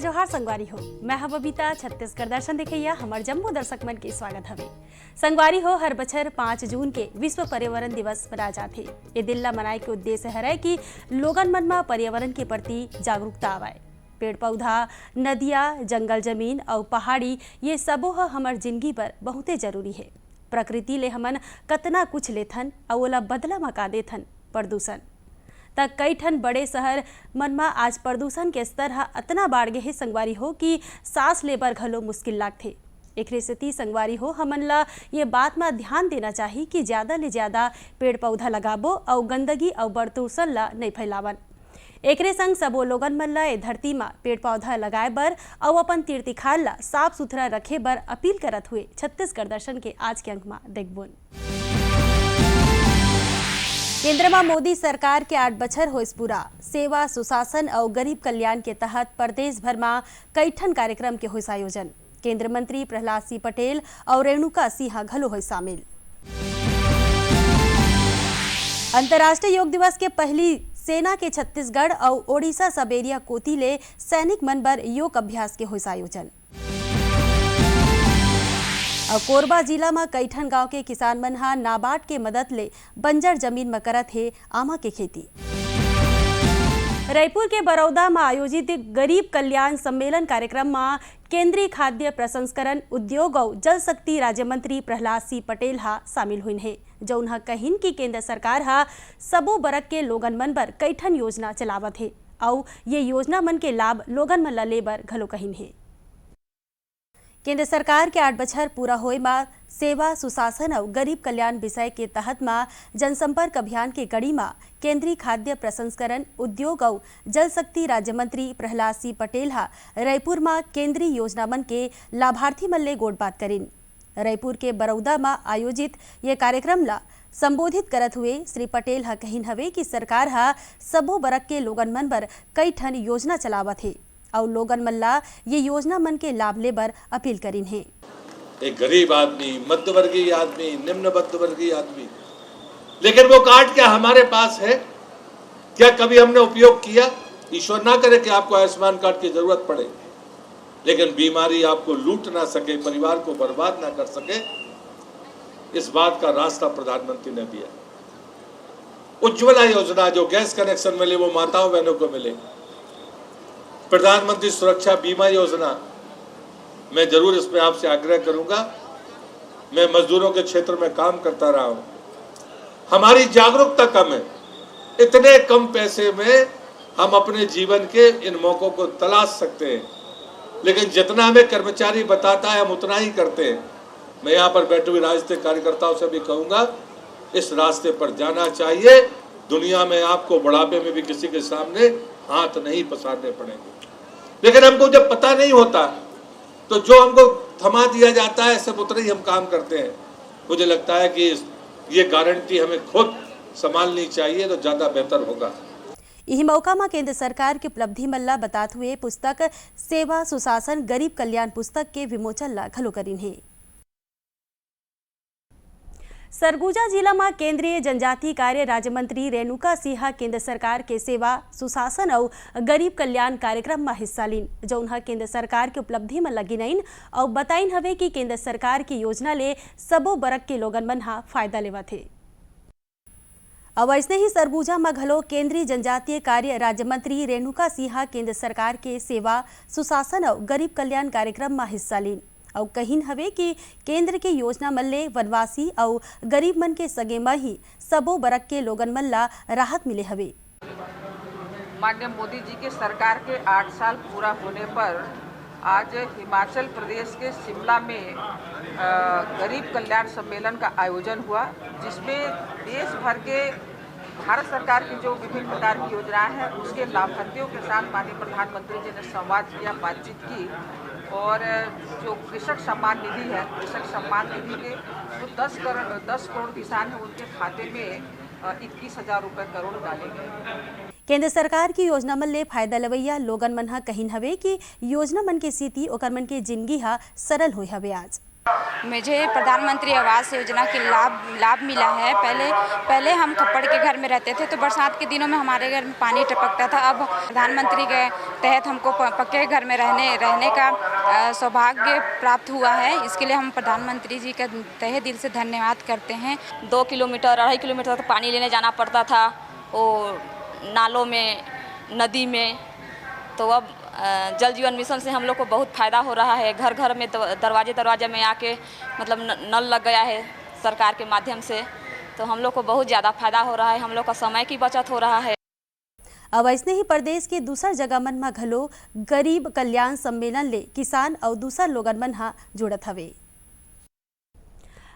जोहार संगवारी हो। मैं हूं बबीता। छत्तीसगढ़ दर्शन देखिया हमार जम्मू दर्शक मन के स्वागत हवे। संगवारी हो, हर बछर 5 जून के विश्व पर्यावरण दिवस मनाए जाथे। ये दिन ला मनाए के उद्देश्य हरे कि लोगन मन में पर्यावरण के प्रति जागरूकता आवाए। पेड़ पौधा, नदियाँ, जंगल जमीन और पहाड़ी ये सबो हमार जिंदगी पर बहुते जरूरी है। प्रकृति ले हमन कतना कुछ लेथन और ओला बदला में का देथन प्रदूषण। तक कई ठन बड़े शहर मन में आज प्रदूषण के स्तर अतना बाढ़ गए संगवारी हो कि सांस लेबर घलो मुश्किल लागथे। एकरे सेती संगवारी हो हमन ला ये बात में ध्यान देना चाहिए कि ज्यादा ले ज्यादा पेड़ पौधा लगाबो और गंदगी और प्रदूषण ला नहीं फैलावन। एकरे संग सबो लोगन मन ला धरती में पेड़ पौधा लगाए बर और अपन तीर तिखार ला साफ सुथरा रखे बर अपील करत हुए छत्तीसगढ़ दर्शन के आज के अंक में देखबोन। केंद्र में मोदी सरकार के 8 बछर होइस पूरा। सेवा, सुशासन और गरीब कल्याण के तहत प्रदेश भर में कई ठन कार्यक्रम के होइस आयोजन। केंद्र मंत्री प्रहलाद सिंह पटेल और रेणुका सिंह घलो होइस शामिल। अंतर्राष्ट्रीय योग दिवस के पहली सेना के छत्तीसगढ़ और ओडिशा सब एरिया कोती ले सैनिक मन बर योग अभ्यास के होइस आयोजन। और कोरबा जिला में कई ठन गांव के किसान मन हा नाबार्ड के मदद ले बंजर जमीन में करत है आमा के खेती। रायपुर के बरौदा में आयोजित गरीब कल्याण सम्मेलन कार्यक्रम में केंद्रीय खाद्य प्रसंस्करण उद्योग और जल शक्ति राज्य मंत्री प्रहलाद सिंह पटेल हा शामिल हुई है। जो उन्हा कहिन कि केंद्र सरकार हा सबो बरग के लोगन मन बर कई ठन योजना चलावत है और ये योजना मन के लाभ लोगन मन ला लेबर घलो कहिन है। केंद्र सरकार के 8 बछर पूरा होए में सेवा, सुशासन और गरीब कल्याण विषय के तहत में जनसंपर्क अभियान के कड़ी में केंद्रीय खाद्य प्रसंस्करण उद्योग और जल शक्ति राज्य मंत्री प्रहलाद सिंह पटेल हा रायपुर में केंद्रीय योजना मन के लाभार्थी मन ले गोट बात करिन। रायपुर के बरौदा में आयोजित ये कार्यक्रम ला संबोधित करत हुए श्री पटेल हा कहिन हवे कि सरकार हा सबो बरग के लोगन मन बर कई ठन योजना चलावत है और लोगन मल्ला ये योजना मन के लाभ लेबर अपील करीन है। एक गरीब आदमी, मध्यवर्गीय आदमी, निम्न मध्यवर्गीय आदमी, लेकिन वो कार्ड क्या हमारे पास है? क्या कभी हमने उपयोग किया? ईश्वर ना करे कि आपको आयुष्मान कार्ड की जरूरत पड़े, लेकिन बीमारी आपको लूट ना सके, परिवार को बर्बाद ना कर सके, इस बात का रास्ता प्रधानमंत्री ने दिया। उज्ज्वला योजना जो गैस कनेक्शन मिले वो माताओं बहनों को मिले। प्रधानमंत्री सुरक्षा बीमा योजना, मैं जरूर इसमें आपसे आग्रह करूंगा। मैं मजदूरों के क्षेत्र में काम करता रहा हूं। हमारी जागरूकता कम है। इतने कम पैसे में हम अपने जीवन के इन मौकों को तलाश सकते हैं, लेकिन जितना हमें कर्मचारी बताता है हम उतना ही करते हैं। मैं यहाँ पर बैठे हुए राजनीतिक कार्यकर्ताओं से भी कहूंगा, इस रास्ते पर जाना चाहिए। दुनिया में आपको बुढ़ापे में भी किसी के सामने हाथ नहीं पसारने पड़ेंगे, लेकिन हमको जब पता नहीं होता तो जो हमको थमा दिया जाता है सिर्फ उतना ही हम काम करते हैं। मुझे लगता है कि ये गारंटी हमें खुद संभालनी चाहिए तो ज्यादा बेहतर होगा। यही मौका में केंद्र सरकार के उपलब्धि मल्ला बताते हुए पुस्तक सेवा, सुशासन, गरीब कल्याण पुस्तक के विमोचन ला घलो करीन है। सरगुजा जिला में केंद्रीय जनजातीय कार्य राज्य मंत्री रेणुका सिंह केंद्र सरकार के सेवा, सुशासन और गरीब कल्याण कार्यक्रम में हिस्सा लीन। जो उन्हा केंद्र सरकार के उपलब्धि में लगिनाइन और बताइन हवे कि केंद्र सरकार की योजना ले सबो बरग के लोगन मन हा फायदा लेवत है। अब ऐसे ही सरगुजा में घलो केंद्रीय जनजातीय कार्य राज्य मंत्री रेणुका सिंह केंद्र सरकार के सेवा, सुशासन और गरीब कल्याण कार्यक्रम में हिस्सा लीन और कहिन हवे कि केंद्र के योजना मन ले वनवासी और गरीब मन के सगे में ही सबो बरग के लोगन मन ला राहत मिले हवे। माननीय मोदी जी के सरकार के 8 साल पूरा होने पर आज हिमाचल प्रदेश के शिमला में गरीब कल्याण सम्मेलन का आयोजन हुआ, जिसमें देश भर के भारत सरकार की जो विभिन्न प्रकार की योजनाएं हैं उसके लाभार्थियों के साथ माननीय प्रधानमंत्री जी ने संवाद किया, बातचीत की। और जो कृषक सम्मान निधि है, कृषक सम्मान निधि के जो 10 करोड़ किसान हैं उनके खाते में 21,000 रुपये करोड़ डाले गए। केंद्र सरकार की योजना मन ले फायदा लवैया लोगन मन हा कहिन हवे कि योजना मन के सीती ओकर मन के जिंदगी हा सरल होय हवे। आज मुझे प्रधानमंत्री आवास योजना के लाभ मिला है। पहले हम खप्पड़ के घर में रहते थे, तो बरसात के दिनों में हमारे घर में पानी टपकता था। अब प्रधानमंत्री के तहत हमको पक्के घर में रहने का सौभाग्य प्राप्त हुआ है। इसके लिए हम प्रधानमंत्री जी का तहे दिल से धन्यवाद करते हैं। 2 किलोमीटर 2.5 किलोमीटर तक पानी लेने जाना पड़ता था, और नालों में, नदी में। तो अब जल जीवन मिशन से हम लोग को बहुत फ़ायदा हो रहा है। घर घर में दरवाजे में आके मतलब नल लग गया है सरकार के माध्यम से, तो हम लोग को बहुत ज़्यादा फायदा हो रहा है। हम लोग का समय की बचत हो रहा है। अब ऐसने ही प्रदेश के दूसर जगह मन में घलो गरीब कल्याण सम्मेलन ले किसान और दूसर लोगन मन हा जुड़त हवे।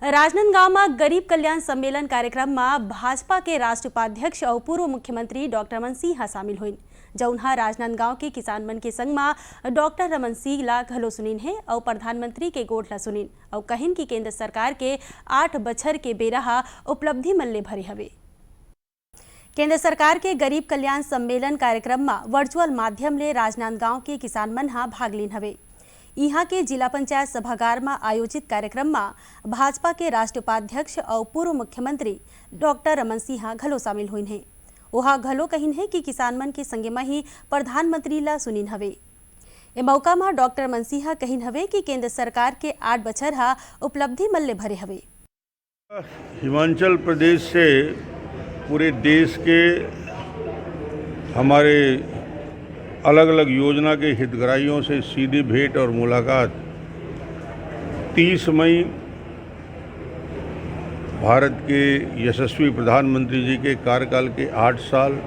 राजनांदगांव में गरीब कल्याण सम्मेलन कार्यक्रम में भाजपा के राष्ट्रीय उपाध्यक्ष और पूर्व मुख्यमंत्री डॉक्टर रमन सिंह शामिल हुई, जौनहा राजनांदगांव के किसान मन के संग में डॉक्टर रमन सिंह ला घलो सुनीन है और प्रधानमंत्री के गोठ ला सुनीन और कहिन की केंद्र सरकार के 8 बछर के बेरा उपलब्धि मन ले भरे हवे। केंद्र सरकार के गरीब कल्याण सम्मेलन कार्यक्रम में वर्चुअल माध्यम ले राजनांदगांव के किसान मन हा भाग लीन हवे। यहाँ के जिला पंचायत सभागार में आयोजित कार्यक्रम में भाजपा के राष्ट्रीय उपाध्यक्ष और पूर्व मुख्यमंत्री डॉक्टर रमन सिंह घलो शामिल हुई हैं। वहाँ घलो कहिन है कि किसान मन के संगे में ही प्रधानमंत्री ला सुनीन हवे। ए मौका में डॉक्टर रमन सिंह कहिन हवे कि केंद्र सरकार के 8 बछर हा उपलब्धि मन ले भरे हवे। हिमाचल प्रदेश से पूरे देश के हमारे अलग अलग योजना के हितग्राहियों से सीधी भेंट और मुलाकात 30 मई भारत के यशस्वी प्रधानमंत्री जी के कार्यकाल के 8 साल,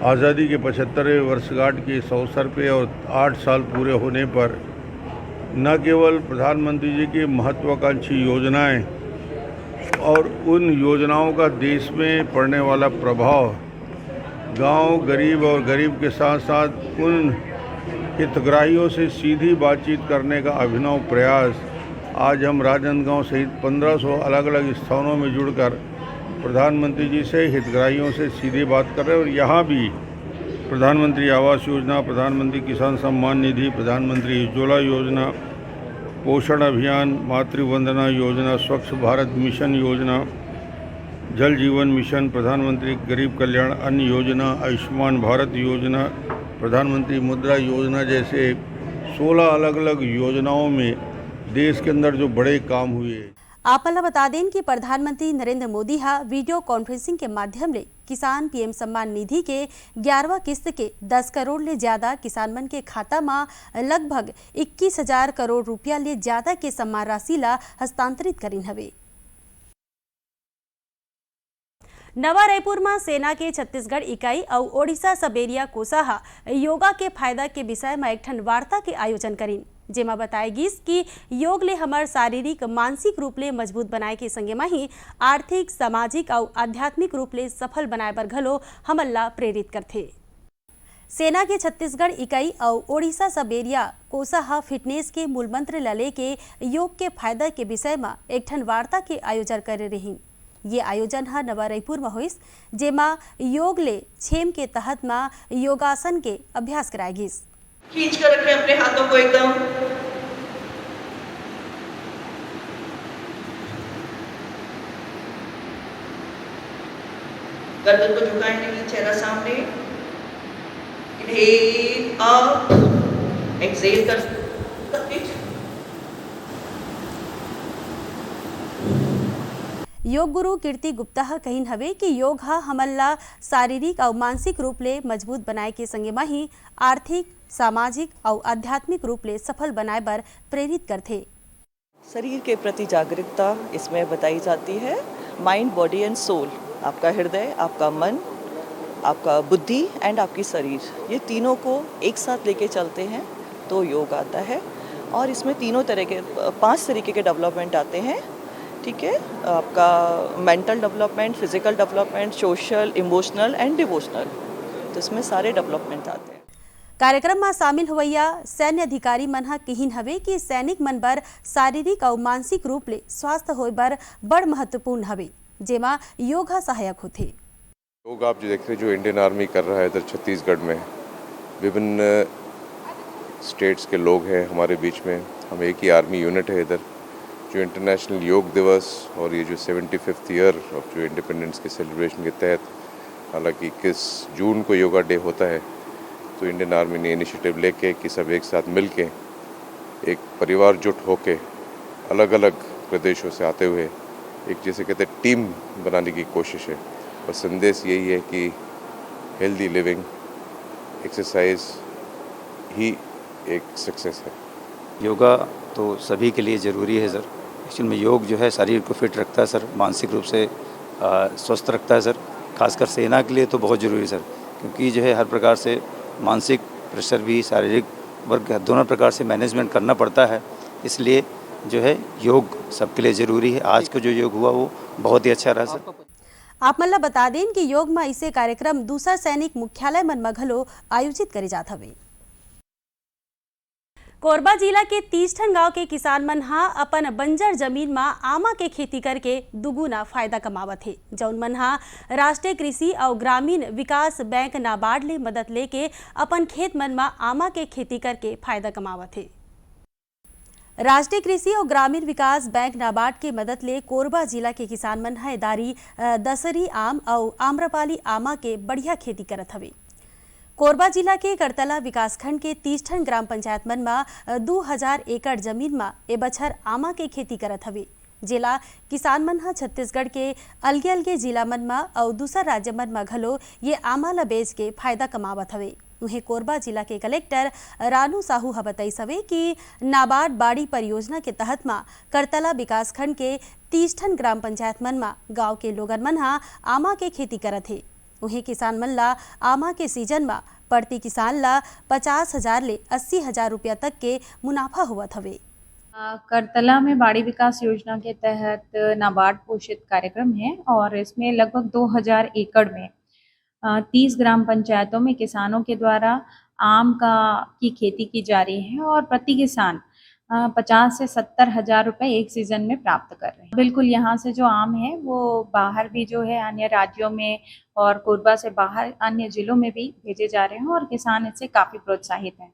आज़ादी के 75वें वर्षगांठ के इस अवसर पे और 8 साल पूरे होने पर न केवल प्रधानमंत्री जी की महत्वाकांक्षी योजनाएं और उन योजनाओं का देश में पड़ने वाला प्रभाव, गांव गरीब और गरीब के साथ साथ उन हितग्राहियों से सीधी बातचीत करने का अभिनव प्रयास आज हम राजनांदगांव सहित 1500 अलग अलग स्थानों में जुड़कर प्रधानमंत्री जी से हितग्राहियों से सीधी बात कर रहे हैं। और यहाँ भी प्रधानमंत्री आवास योजना, प्रधानमंत्री किसान सम्मान निधि, प्रधानमंत्री उज्ज्वला योजना, पोषण अभियान, मातृवंदना योजना, स्वच्छ भारत मिशन योजना, जल जीवन मिशन, प्रधानमंत्री गरीब कल्याण अन्न योजना, आयुष्मान भारत योजना, प्रधानमंत्री मुद्रा योजना जैसे 16 अलग अलग योजनाओं में देश के अंदर जो बड़े काम हुए। आपला बता दें कि प्रधानमंत्री नरेंद्र मोदी हा वीडियो कॉन्फ्रेंसिंग के माध्यम ले किसान पीएम सम्मान निधि के 11वां किस्त के 10 करोड़ ले ज्यादा किसान मन के खाता में लगभग 21,000 करोड़ रुपया ले ज्यादा के सम्मान राशि ला हस्तांतरित करीन हवे। नवा रायपुर में सेना के छत्तीसगढ़ इकाई और ओडिशा सबेरिया कोसा योगा के फायदा के विषय में एक ठन वार्ता के आयोजन करीन, जेमा बताएगी कि योग ले हमार शारीरिक मानसिक रूप ले मजबूत बनाए के संगे में ही आर्थिक, सामाजिक और आध्यात्मिक रूप ले सफल बनाए बर घलो हमन ला प्रेरित करथे। सेना के छत्तीसगढ़ इकाई और ओडिशा सबेरिया कोसा फिटनेस के मूल मंत्र ला लेके योग के फायदा के विषय में एक ठन वार्ता के आयोजन करे रही। ये आयोजन नवा रायपुर में होइस, जेमा योग ले छेम के तहत में योगासन के अभ्यास कराए गिस। खींच कर रखें अपने हाथों को एकदम, गर्दन को झुकाएं नहीं, चेहरा सामने। इनहेल अप, एक्सहेल कर। योग गुरु कीर्ति गुप्ता कहिन हवे कि योग हमन ला शारीरिक और मानसिक रूप ले मजबूत बनाए के संगे में ही आर्थिक, सामाजिक और आध्यात्मिक रूप ले सफल बनाए बर प्रेरित करथे। शरीर के प्रति जागरूकता इसमें बताई जाती है। माइंड, बॉडी एंड सोल, आपका हृदय, आपका मन, आपका बुद्धि एंड आपकी शरीर, ये तीनों को एक साथ लेके चलते हैं तो योग आता है। और इसमें 5 तरीके के डेवलपमेंट आते हैं। ठीक है, आपका mental development, physical development, social, emotional and devotional, तो इसमें सारे डेवलपमेंट आते हैं। कार्यक्रम में शामिल हुआ सैन्य अधिकारी मन कहिन हवे कि सैनिक मन बर शारीरिक और मानसिक रूप ले स्वास्थ्य होय बर बड़ महत्वपूर्ण हवे, जेमा योग सहायक होथे। योग आप जो देख रहे, जो इंडियन आर्मी कर रहा है इधर छत्तीसगढ़ में, विभिन्न स्टेट्स के लोग हैं हमारे बीच में, हम एक ही आर्मी यूनिट है इधर। जो इंटरनेशनल योग दिवस और ये जो 75th ईयर ऑफ जो इंडिपेंडेंस के सेलिब्रेशन के तहत, हालांकि 21 जून को योगा डे होता है, तो इंडियन आर्मी ने इनिशिएटिव लेके कि सब एक साथ मिल के एक परिवार जुट होके अलग अलग प्रदेशों से आते हुए एक जैसे कहते हैं टीम बनाने की कोशिश है। और संदेश यही है कि हेल्दी लिविंग, एक्सरसाइज ही एक सक्सेस है। योगा तो सभी के लिए ज़रूरी है सर। एक्चुअल में योग जो है शरीर को फिट रखता है सर, मानसिक रूप से स्वस्थ रखता है सर। खासकर सेना के लिए तो बहुत ज़रूरी है सर, क्योंकि जो है हर प्रकार से मानसिक प्रेशर भी, शारीरिक वर्क दोनों प्रकार से मैनेजमेंट करना पड़ता है। इसलिए जो है योग सबके लिए ज़रूरी है। आज का जो योग हुआ वो बहुत ही अच्छा रहा सर। आप मल्ला बता दें कि योग में इसे कार्यक्रम दूसरा सैनिक मुख्यालय मन मघलो आयोजित करे जात हवे। कोरबा जिला के तीसठन गांव के किसान मन हा अपन बंजर जमीन में आमा के खेती करके दुगुना फायदा कमावत है। जौन मन हा राष्ट्रीय कृषि और ग्रामीण विकास बैंक नाबार्ड ले मदद लेके अपन खेत मन में आमा के खेती करके फायदा कमावत है। राष्ट्रीय कृषि और ग्रामीण विकास बैंक नाबार्ड के मदद ले कोरबा जिला के किसान मन हैदारी दशहरी आम और आम्रपाली आमा के बढ़िया खेती करत हवे। कोरबा जिला के करतला विकासखंड के तीसठन ग्राम पंचायत मन में 2000 एकड़ जमीन में ए बछर आमा के खेती करत हवे। जिला किसान मन हा छत्तीसगढ़ के अलगे अलगे जिला मन में और दूसरा राज्य मन में घलो ये आमा ला बेच के फायदा कमावत हवे। उन्हें कोरबा जिला के कलेक्टर रानू साहू हा बताइस हवे कि नाबार्ड बाड़ी परियोजना के तहत में करतला विकासखंड के तीसठन ग्राम पंचायत मन में गाँव के लोगन मन हा आमा के खेती करत है। उन्हें किसान मन ला आमा के सीजन में प्रति किसान ला 50,000 ले 80,000 रुपया तक के मुनाफा हुआ हवे। करतला में बाड़ी विकास योजना के तहत नाबार्ड पोषित कार्यक्रम है और इसमें लगभग 2000 एकड़ में 30 ग्राम पंचायतों में किसानों के द्वारा आम की खेती की जा रही है और प्रति किसान 50 से 70,000 रुपए एक सीजन में प्राप्त कर रहे हैं। बिल्कुल यहाँ से जो आम है वो बाहर भी जो है अन्य राज्यों में और कोरबा से बाहर अन्य जिलों में भी भेजे जा रहे हैं और किसान इससे काफी प्रोत्साहित हैं।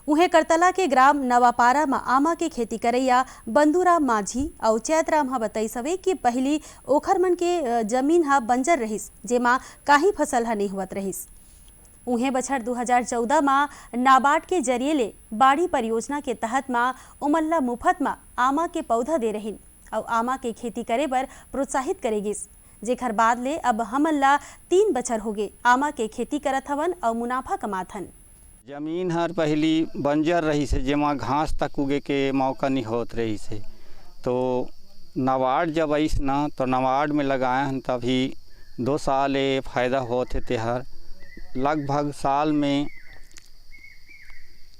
उन्हें करतला के ग्राम नवापारा में आमा के खेती करैया बंदूराम माझी और चैतराम हा बताइस हवे कि पहली ओखर मन के जमीन हा बंजर रहिस, जेमा काही फसल हा नहीं हुवत रहिस। उन्हें बछर 2014 में नाबार्ड के जरिए ले बाड़ी परियोजना के तहत में उमल्ला मुफ्त में आमा के पौधा दे रहीन और आमा के खेती करे बर प्रोत्साहित करेगिस, जेखर बाद ले अब हमल्ला 3 बछर हो गए आमा के खेती करत हवन और मुनाफा कमात हन। जमीन हर पहली बंजर रही से, जेमा घास तक उगे के मौका नहीं होत रही से, तो नाबार्ड जब आइस ना तो नाबार्ड में लगाए हन तभी 2 साल फायदा होते तेहर लगभग साल में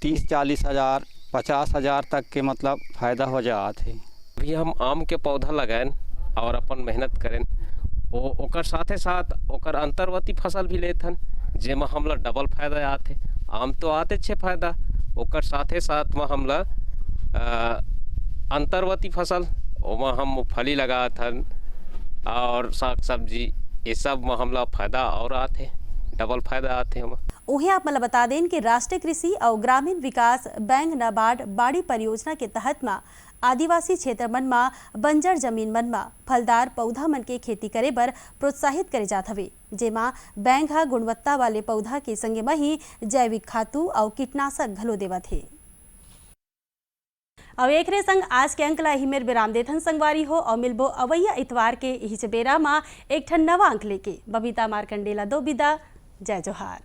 30-40 हज़ार 50 हज़ार तक के मतलब फ़ायदा हो जात है। अभी हम आम के पौधा लगाएं और अपन मेहनत करें, ओकर साथे साथ ओकर अंतर्वर्ती फसल भी लेथन, जेमा हमला डबल फायदा आते। आम तो आते छे फायदा, ओकर साथे साथ में हमला अंतर्वर्ती फसल ओमा हम मूँगफली लगात हन और साग सब्जी, ये सब में हमला फायदा और आते, डबल फायदा आते हम। उन्हें आप मतलब बता दें कि राष्ट्रीय कृषि और ग्रामीण विकास बैंक नाबार्ड बाड़ी परियोजना के तहत में आदिवासी क्षेत्र मन में बंजर जमीन मन में फलदार पौधा मन के खेती करे बर प्रोत्साहित करे जात हवे, जेमा बैंक हा गुणवत्ता वाले पौधा के संगे में ही जैविक खातू और कीटनाशक घलो देवत है। अब एक संग आज के अंक ला ही मेर विराम देथन संगवारी हो और मिलबो अवैया इतवार के इही बेरा में एक ठन नवा अंक लेके। बबीता मार्कंडेला दो विदा। जय जोहार।